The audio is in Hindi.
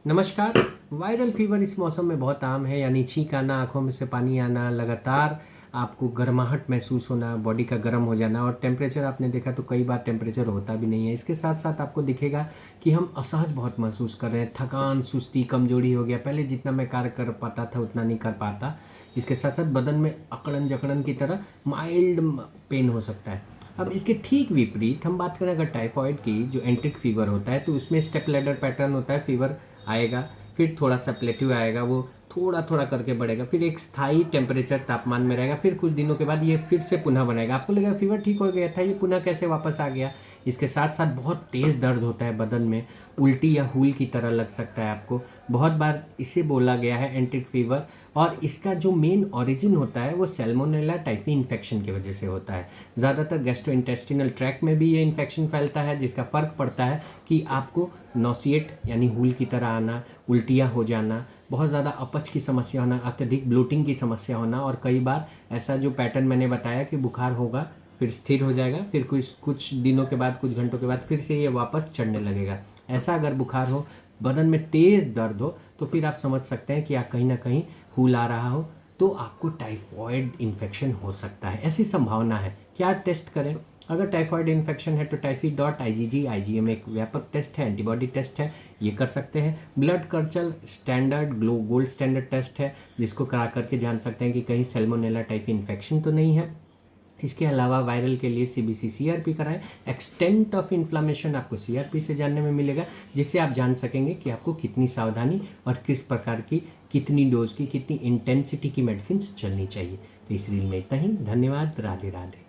नमस्कार। वायरल फीवर इस मौसम में बहुत आम है, यानी छींक आना, आंखों में से पानी आना, लगातार आपको गर्माहट महसूस होना, बॉडी का गर्म हो जाना और टेम्परेचर आपने देखा तो कई बार टेम्परेचर होता भी नहीं है। इसके साथ साथ आपको दिखेगा कि हम असहज बहुत महसूस कर रहे हैं, थकान, सुस्ती, कमजोरी हो गया, पहले जितना मैं कार्य कर पाता था उतना नहीं कर पाता। इसके साथ साथ बदन में अकड़न जकड़न की तरह माइल्ड पेन हो सकता है। अब इसके ठीक विपरीत हम बात करें अगर टाइफॉइड की, जो एंट्रिक फीवर होता है, तो उसमें स्टेप लैडर पैटर्न होता है। फीवर आएगा, फिर थोड़ा सा प्लेट्यू आएगा, वो थोड़ा थोड़ा करके बढ़ेगा, फिर एक स्थायी टेम्परेचर तापमान में रहेगा, फिर कुछ दिनों के बाद ये फिर से पुनः बनाएगा। आपको लगेगा फीवर ठीक हो गया था, ये पुनः कैसे वापस आ गया। इसके साथ साथ बहुत तेज़ दर्द होता है बदन में, उल्टी या हूल की तरह लग सकता है आपको। बहुत बार इसे बोला गया है एंट्रिक फीवर, और इसका जो मेन ओरिजिन होता है वो सैल्मोनेला टाइफी इन्फेक्शन की वजह से होता है। ज़्यादातर गैस्ट्रोइंटेस्टिनल ट्रैक्ट में भी ये इन्फेक्शन फैलता है, जिसका फ़र्क पड़ता है कि आपको नोसिएट यानी हूल की तरह आना, उल्टियाँ हो जाना, बहुत ज़्यादा अपच की समस्या होना, अत्यधिक ब्लोटिंग की समस्या होना, और कई बार ऐसा जो पैटर्न मैंने बताया कि बुखार होगा, फिर स्थिर हो जाएगा, फिर कुछ कुछ दिनों के बाद, कुछ घंटों के बाद फिर से ये वापस चढ़ने लगेगा। ऐसा अगर बुखार हो, बदन में तेज़ दर्द हो, तो फिर आप समझ सकते हैं कि आप कहीं ना कहीं हूल आ रहा हो, तो आपको टाइफॉइड इन्फेक्शन हो सकता है। ऐसी संभावना है। क्या टेस्ट करें? अगर टाइफॉइड इन्फेक्शन है तो टाइफी.IgG IgM एक व्यापक टेस्ट है, एंटीबॉडी टेस्ट है, ये कर सकते हैं। Blood culture standard gold standard test है, जिसको करा करके जान सकते हैं कि कहीं सैल्मोनेला टाइफी इन्फेक्शन तो नहीं है। इसके अलावा वायरल के लिए CBC CRP कराएं। एक्सटेंट ऑफ इन्फ्लामेशन आपको CRP से जानने में मिलेगा, जिससे आप जान सकेंगे कि आपको कितनी सावधानी और किस प्रकार की, कितनी डोज की, कितनी इंटेंसिटी की मेडिसिन चलनी चाहिए। तो इस रील में इतना ही। धन्यवाद। राधे राधे।